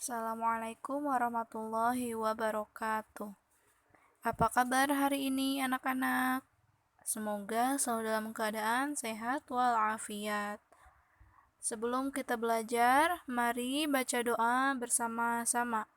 Assalamualaikum warahmatullahi wabarakatuh. Apa kabar hari ini anak-anak? Semoga selalu dalam keadaan sehat walafiat. Sebelum kita belajar, mari baca doa bersama-sama.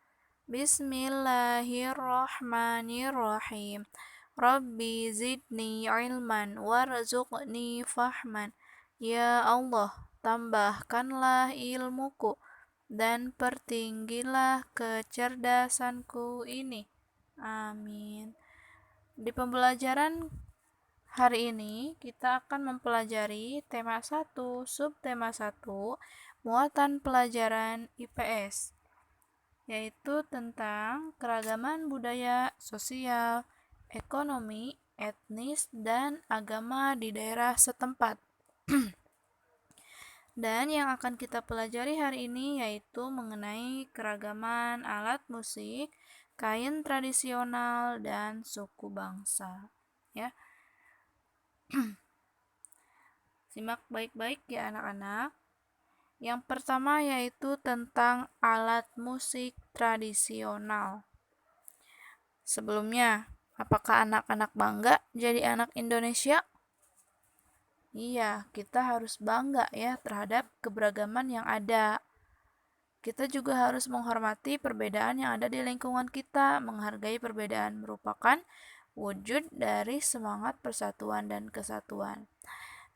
Bismillahirrahmanirrahim. Rabbi zidni ilman warzuqni fahman. Ya Allah, tambahkanlah ilmuku dan pertinggilah kecerdasanku ini. Amin. Di pembelajaran hari ini kita akan mempelajari tema 1, subtema 1, muatan pelajaran IPS, yaitu tentang keragaman budaya, sosial, ekonomi, etnis, dan agama di daerah setempat. Dan yang akan kita pelajari hari ini yaitu mengenai keragaman alat musik, kain tradisional, dan suku bangsa. Ya. Simak baik-baik ya anak-anak. Yang pertama yaitu tentang alat musik tradisional. Sebelumnya, apakah anak-anak bangga jadi anak Indonesia? Iya, kita harus bangga ya terhadap keberagaman yang ada. Kita juga harus menghormati perbedaan yang ada di lingkungan kita. Menghargai perbedaan merupakan wujud dari semangat persatuan dan kesatuan.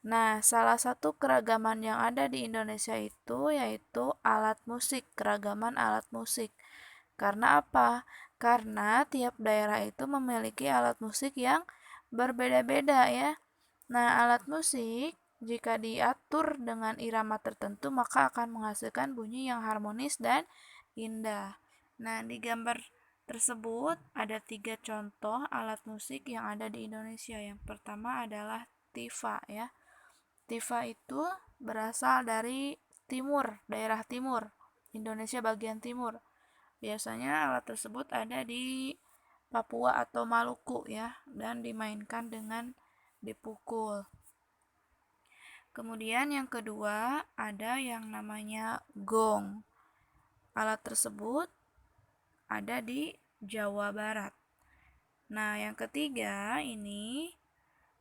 Nah, salah satu keragaman yang ada di Indonesia itu yaitu alat musik, keragaman alat musik. Karena apa? Karena tiap daerah itu memiliki alat musik yang berbeda-beda ya. Nah, alat musik jika diatur dengan irama tertentu maka akan menghasilkan bunyi yang harmonis dan indah. Nah, di gambar tersebut ada 3 contoh alat musik yang ada di Indonesia. Yang pertama adalah tifa ya. Tifa itu berasal dari timur, daerah timur, Indonesia bagian timur. Biasanya alat tersebut ada di Papua atau Maluku ya, dan dimainkan dengan dipukul. Kemudian yang kedua ada yang namanya gong. Alat tersebut ada di Jawa Barat. Nah, yang ketiga ini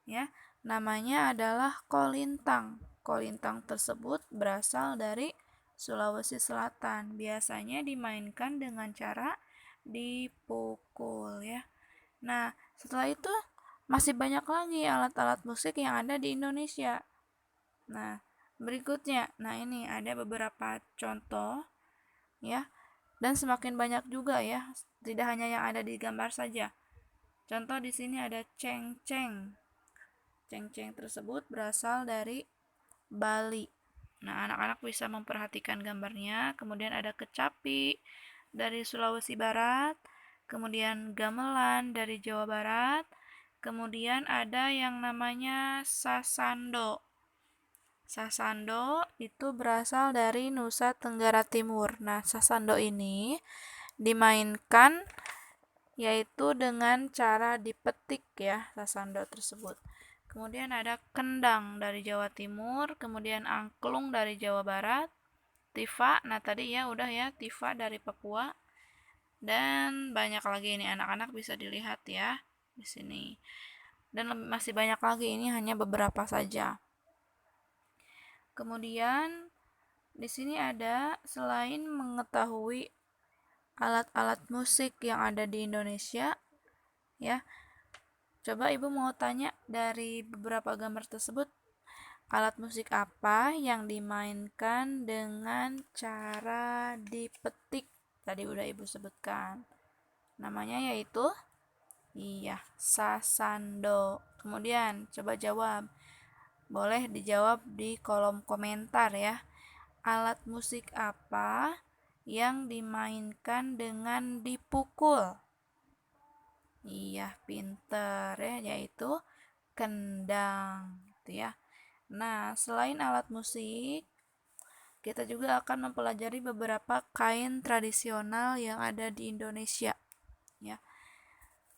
ya, namanya adalah kolintang. Kolintang tersebut berasal dari Sulawesi Selatan. Biasanya dimainkan dengan cara dipukul ya. Nah, setelah itu masih banyak lagi alat-alat musik yang ada di Indonesia. Nah, berikutnya, ini ada beberapa contoh ya. Dan semakin banyak juga ya, tidak hanya yang ada di gambar saja. Contoh di sini ada cengceng. Cengceng tersebut berasal dari Bali. Nah, anak-anak bisa memperhatikan gambarnya. Kemudian ada kecapi dari Sulawesi Barat, kemudian gamelan dari Jawa Barat, kemudian ada yang namanya sasando. Sasando itu berasal dari Nusa Tenggara Timur. Nah, sasando ini dimainkan yaitu dengan cara dipetik ya, sasando tersebut. Kemudian ada kendang dari Jawa Timur, kemudian angklung dari Jawa Barat, tifa, nah tadi ya udah ya, tifa dari Papua, dan banyak lagi ini anak-anak bisa dilihat ya di sini. Dan masih banyak lagi, ini hanya beberapa saja. Kemudian di sini ada selain mengetahui alat-alat musik yang ada di Indonesia ya. Coba Ibu mau tanya dari beberapa gambar tersebut, alat musik apa yang dimainkan dengan cara dipetik? Tadi udah Ibu sebutkan. Namanya yaitu sasando. Kemudian coba jawab. Boleh dijawab di kolom komentar ya. Alat musik apa yang dimainkan dengan dipukul? Iya, pinter ya, yaitu kendang gitu ya. Nah, selain alat musik, kita juga akan mempelajari beberapa kain tradisional yang ada di Indonesia ya.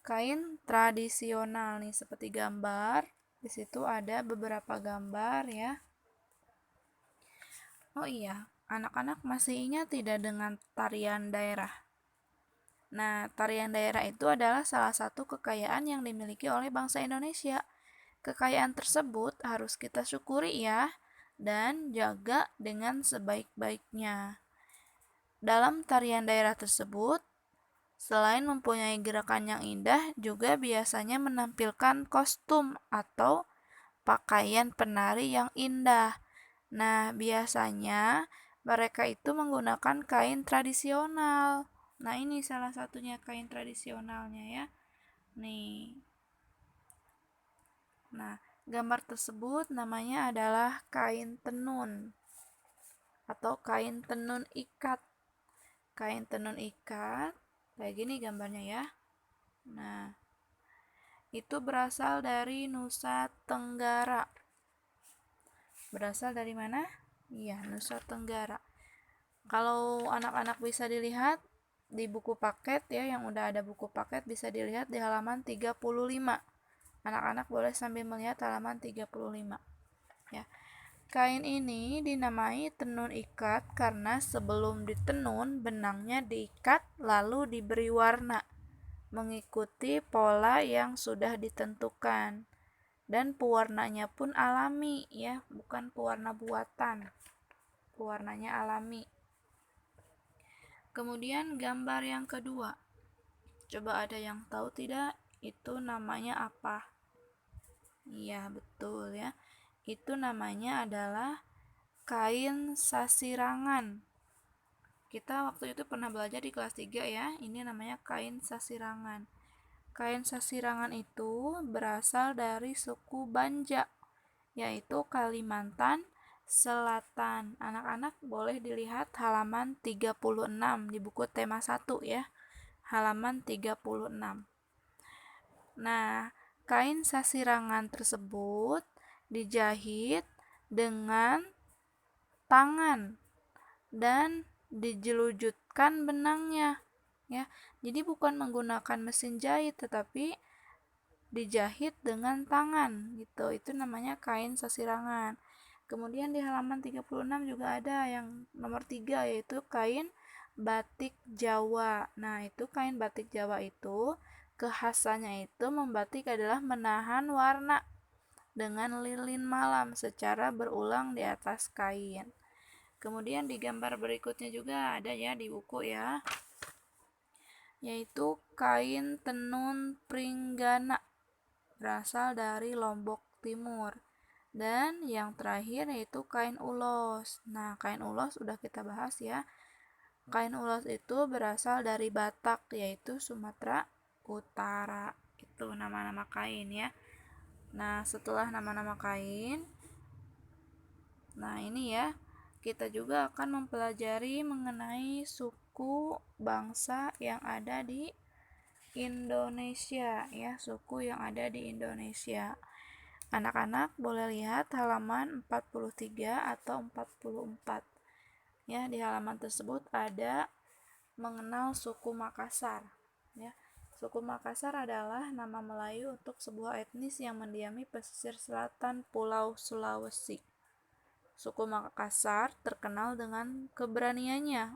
Kain tradisional nih seperti gambar. Di situ ada beberapa gambar ya. Oh iya, anak-anak masih ingat tidak dengan tarian daerah? Nah, tarian daerah itu adalah salah satu kekayaan yang dimiliki oleh bangsa Indonesia. Kekayaan tersebut harus kita syukuri ya, dan jaga dengan sebaik-baiknya. Dalam tarian daerah tersebut, selain mempunyai gerakan yang indah, juga biasanya menampilkan kostum atau pakaian penari yang indah. Nah, biasanya mereka itu menggunakan kain tradisional. Nah, ini salah satunya kain tradisionalnya ya. Nih. Nah, gambar tersebut namanya adalah kain tenun atau kain tenun ikat. Kain tenun ikat, kayak gini gambarnya ya. Nah, itu berasal dari Nusa Tenggara. Berasal dari mana? Iya, Nusa Tenggara. Kalau anak-anak bisa dilihat di buku paket ya, yang udah ada buku paket bisa dilihat di halaman 35. Anak-anak boleh sambil melihat halaman 35. Ya. Kain ini dinamai tenun ikat karena sebelum ditenun benangnya diikat lalu diberi warna mengikuti pola yang sudah ditentukan. Dan pewarnanya pun alami ya, bukan pewarna buatan. Pewarnanya alami. Kemudian gambar yang kedua. Coba ada yang tahu tidak? Itu namanya apa? Iya, betul ya. Itu namanya adalah kain sasirangan. Kita waktu itu pernah belajar di kelas 3 ya. Ini namanya kain sasirangan. Kain sasirangan itu berasal dari suku Banja, yaitu Kalimantan Selatan. Anak-anak boleh dilihat halaman 36 di buku tema 1 ya. Halaman 36. Nah, kain sasirangan tersebut dijahit dengan tangan dan dijelujutkan benangnya ya. Jadi bukan menggunakan mesin jahit tetapi dijahit dengan tangan gitu. Itu namanya kain sasirangan. Kemudian di halaman 36 juga ada yang nomor 3 yaitu kain batik Jawa. Nah, itu kain batik Jawa itu kekhasannya itu membatik adalah menahan warna dengan lilin malam secara berulang di atas kain. Kemudian di gambar berikutnya juga ada ya di buku ya, yaitu kain tenun Pringgana berasal dari Lombok Timur. Dan yang terakhir yaitu kain ulos. Nah, kain ulos udah kita bahas ya. Kain ulos itu berasal dari Batak, yaitu Sumatera Utara. Itu nama-nama kain ya. Nah, setelah nama-nama kain, nah ini ya, kita juga akan mempelajari mengenai suku bangsa yang ada di Indonesia ya, suku yang ada di Indonesia. Anak-anak boleh lihat halaman 43 atau 44. Ya, di halaman tersebut ada mengenal suku Makassar. Ya, suku Makassar adalah nama Melayu untuk sebuah etnis yang mendiami pesisir selatan Pulau Sulawesi. Suku Makassar terkenal dengan keberaniannya,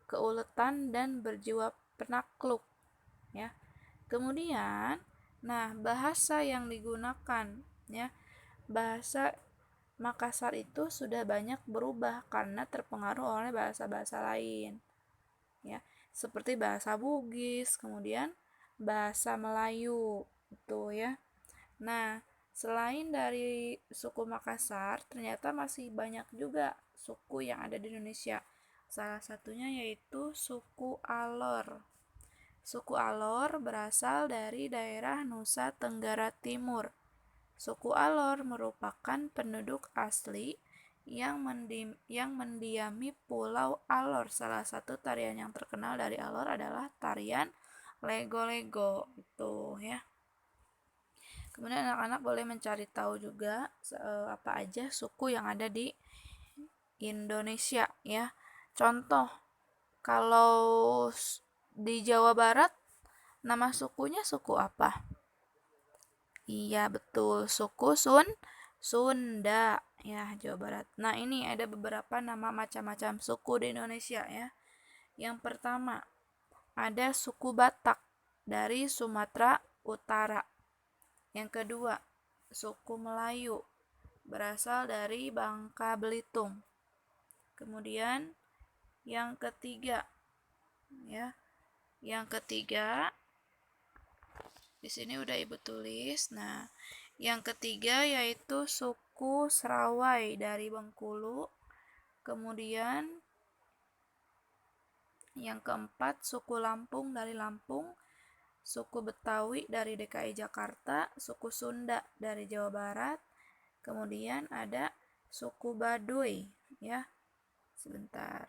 keuletan dan berjiwa penakluk. Ya. Kemudian, nah bahasa yang digunakan ya, bahasa Makassar itu sudah banyak berubah karena terpengaruh oleh bahasa-bahasa lain ya, seperti bahasa Bugis, kemudian bahasa Melayu itu ya. Nah, selain dari suku Makassar, ternyata masih banyak juga suku yang ada di Indonesia. Salah satunya yaitu suku Alor. Suku Alor berasal dari daerah Nusa Tenggara Timur. Suku Alor merupakan penduduk asli yang mendiami Pulau Alor. Salah satu tarian yang terkenal dari Alor adalah tarian Lego-Lego itu ya. Kemudian anak-anak boleh mencari tahu juga apa aja suku yang ada di Indonesia ya. Contoh, kalau di Jawa Barat nama sukunya suku apa? Iya, betul, suku Sunda Ya, Jawa Barat. Nah, ini ada beberapa nama macam-macam suku di Indonesia ya. Yang pertama, ada suku Batak dari Sumatera Utara. Yang kedua, suku Melayu berasal dari Bangka Belitung. Kemudian yang ketiga, ya. Yang ketiga di sini udah Ibu tulis. Nah, yang ketiga yaitu suku Serawai dari Bengkulu. Kemudian yang keempat suku Lampung dari Lampung, suku Betawi dari DKI Jakarta, suku Sunda dari Jawa Barat. Kemudian ada suku Baduy, ya. Sebentar.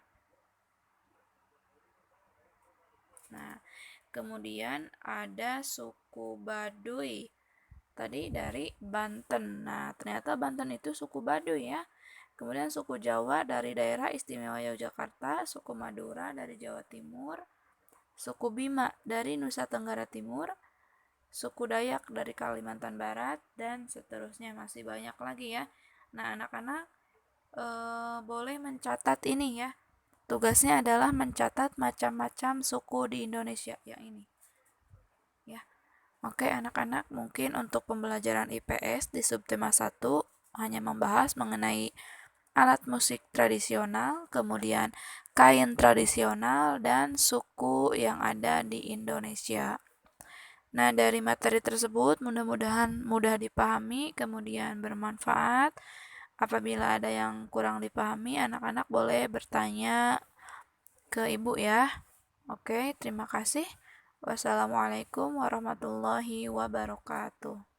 Nah, kemudian ada suku Baduy tadi dari Banten. Nah, ternyata Banten itu suku Baduy ya. Kemudian suku Jawa dari daerah istimewa Yogyakarta, suku Madura dari Jawa Timur, suku Bima dari Nusa Tenggara Timur, suku Dayak dari Kalimantan Barat, dan seterusnya masih banyak lagi ya. Nah, anak-anak boleh mencatat ini ya. Tugasnya adalah mencatat macam-macam suku di Indonesia yang ini. Ya. Oke, anak-anak, mungkin untuk pembelajaran IPS di subtema 1 hanya membahas mengenai alat musik tradisional, kemudian kain tradisional, dan suku yang ada di Indonesia. Nah, dari materi tersebut mudah-mudahan mudah dipahami, kemudian bermanfaat. Apabila ada yang kurang dipahami, anak-anak boleh bertanya ke ibu ya. Oke, terima kasih. Wassalamualaikum warahmatullahi wabarakatuh.